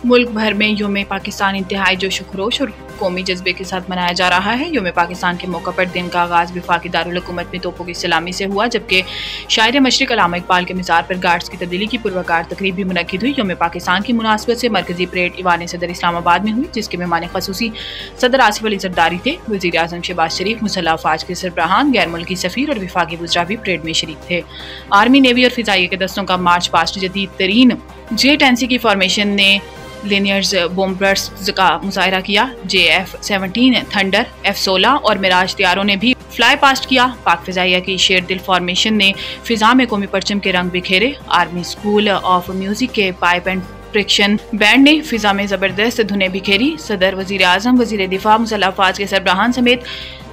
ملک بھر میں یوم پاکستان انتہائی جوش و خروش اور قومی جذبے کے ساتھ منایا جا رہا ہے۔ یوم پاکستان کے موقع پر دن کا آغاز وفاقی دارالحکومت میں توپوں کی سلامی سے ہوا، جبکہ شاعر مشرق علامہ اقبال کے مزار پر گارڈز کی تبدیلی کی پروقار تقریب بھی منعقد ہوئی۔ یوم پاکستان کی مناسبت سے مرکزی پریڈ ایوان صدر اسلام آباد میں ہوئی، جس کے مہمان خصوصی صدر آصف علی زرداری تھے۔ وزیر اعظم شہباز شریف، مسلح افواج کے سربراہان، غیر ملکی سفیر اور وفاقی وزراء بھی پریڈ میں شریک تھے۔ آرمی، نیوی اور فضائیہ کے دستوں کا مارچ پاسٹ جدید ترین J-10C کی فارمیشن نے لینئرز بومبرز کا مظاہرہ کیا۔ JF-17 تھنڈر، F-16 اور میراج طیاروں نے بھی فلائی پاسٹ کیا۔ پاک فضائیہ کی شیر دل فارمیشن نے فضا میں قومی پرچم کے رنگ بکھیرے۔ آرمی اسکول آف میوزک کے پائپ اینڈ پرکشن بینڈ نے فضا میں زبردست دھنیں بکھیری۔ صدر، وزیر اعظم، وزیر دفاع، مسلح افواج کے سربراہان سمیت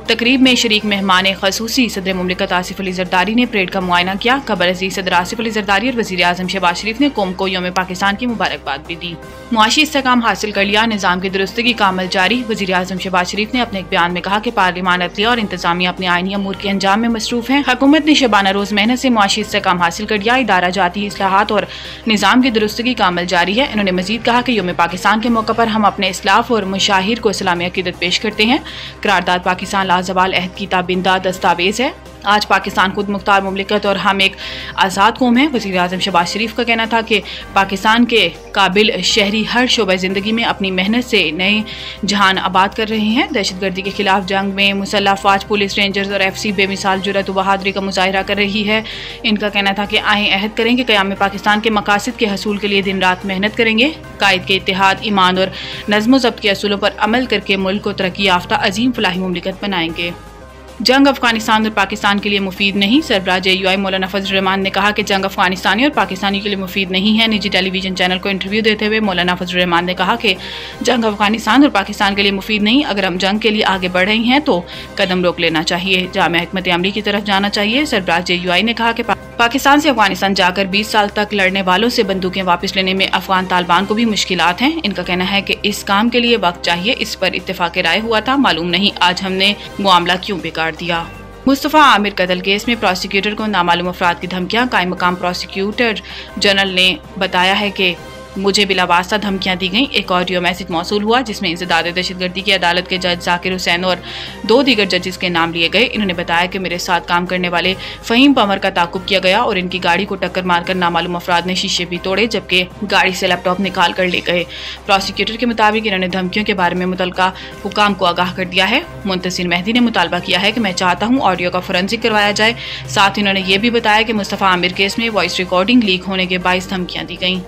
تقریب میں شریک مہمان خصوصی صدر مملکت آصف علی زرداری نے پریڈ کا معائنہ کیا۔ قبل ازیں صدر آصف علی زرداری اور وزیر اعظم شہباز شریف نے قوم کو یوم پاکستان کی مبارکباد بھی دی۔ معاشی استحکام حاصل کر لیا، نظام کی درستگی کا عمل جاری۔ وزیر اعظم شہباز شریف نے اپنے ایک بیان میں کہا کہ پارلیمان، عدلیہ اور انتظامیہ اپنے آئینی امور کے انجام میں مصروف ہیں۔ حکومت نے شبانہ روز محنت سے معاشی استحکام حاصل کر لیا، ادارہ جاتی اصلاحات اور نظام کی درستگی کا عمل جاری ہے۔ انہوں نے مزید کہا کہ یوم پاکستان کے موقع پر ہم اپنے اسلاف اور مشاہیر کو اسلامی عقیدت پیش کرتے ہیں۔ قرارداد پاکستان لازوال عہد کی تابندہ دستاویز ہے۔ آج پاکستان خود مختار مملکت اور ہم ایک آزاد قوم ہیں۔ وزیر اعظم شہباز شریف کا کہنا تھا کہ پاکستان کے قابل شہری ہر شعبہ زندگی میں اپنی محنت سے نئے جہان آباد کر رہے ہیں۔ دہشت گردی کے خلاف جنگ میں مسلح افواج، پولیس، رینجرز اور FC بے مثال جرأت و بہادری کا مظاہرہ کر رہی ہے۔ ان کا کہنا تھا کہ آئیں عہد کریں کہ قیام پاکستان کے مقاصد کے حصول کے لیے دن رات محنت کریں گے۔ قائد کے اتحاد، ایمان اور نظم و ضبط کے اصولوں پر عمل کر کے ملک کو ترقی یافتہ عظیم فلاحی مملکت بنائیں گے۔ جنگ افغانستان اور پاکستان کے لیے مفید نہیں، سربراہ JUI مولانا فضل الرحمان نے کہا کہ جنگ افغانستانی اور پاکستانی کے لیے مفید نہیں ہے۔ نجی ٹیلی ویژن چینل کو انٹرویو دیتے ہوئے مولانا فضل الرحمان نے کہا کہ جنگ افغانستان اور پاکستان کے لیے مفید نہیں۔ اگر ہم جنگ کے لیے آگے بڑھ رہے ہیں تو قدم روک لینا چاہیے، جامع حکمت عملی کی طرف جانا چاہیے۔ سربراہ JUI نے کہا کہ پاکستان سے افغانستان جا کر 20 سال تک لڑنے والوں سے بندوقیں واپس لینے میں افغان طالبان کو بھی مشکلات ہیں۔ ان کا کہنا ہے کہ اس کام کے لیے وقت چاہیے، اس پر اتفاق رائے ہوا تھا، معلوم نہیں آج ہم نے معاملہ کیوں بگاڑ دیا۔ مصطفیٰ عامر قتل کیس میں پراسیکیوٹر کو نامعلوم افراد کی دھمکیاں۔ قائم مقام پراسیکیوٹر جنرل نے بتایا ہے کہ مجھے بلا واسطہ دھمکیاں دی گئیں۔ ایک آڈیو میسج موصول ہوا جس میں انسداد دہشت گردی کی عدالت کے جج ذاکر حسین اور 2 دیگر ججز کے نام لیے گئے۔ انہوں نے بتایا کہ میرے ساتھ کام کرنے والے فہیم پمر کا تعاقب کیا گیا اور ان کی گاڑی کو ٹکر مار کر نامعلوم افراد نے شیشے بھی توڑے، جبکہ گاڑی سے لیپ ٹاپ نکال کر لے گئے۔ پراسیکیوٹر کے مطابق انہوں نے دھمکیوں کے بارے میں متعلقہ حکام کو آگاہ کر دیا ہے۔ منتصر مہدی نے مطالبہ کیا ہے کہ میں چاہتا ہوں آڈیو کا فورینسک کروایا جائے۔ ساتھ ہی انہوں نے یہ بھی بتایا کہ مصطفیٰ عامر کیس میں وائس ریکارڈنگ لیک ہونے کے باعث دھمکیاں دی گئیں۔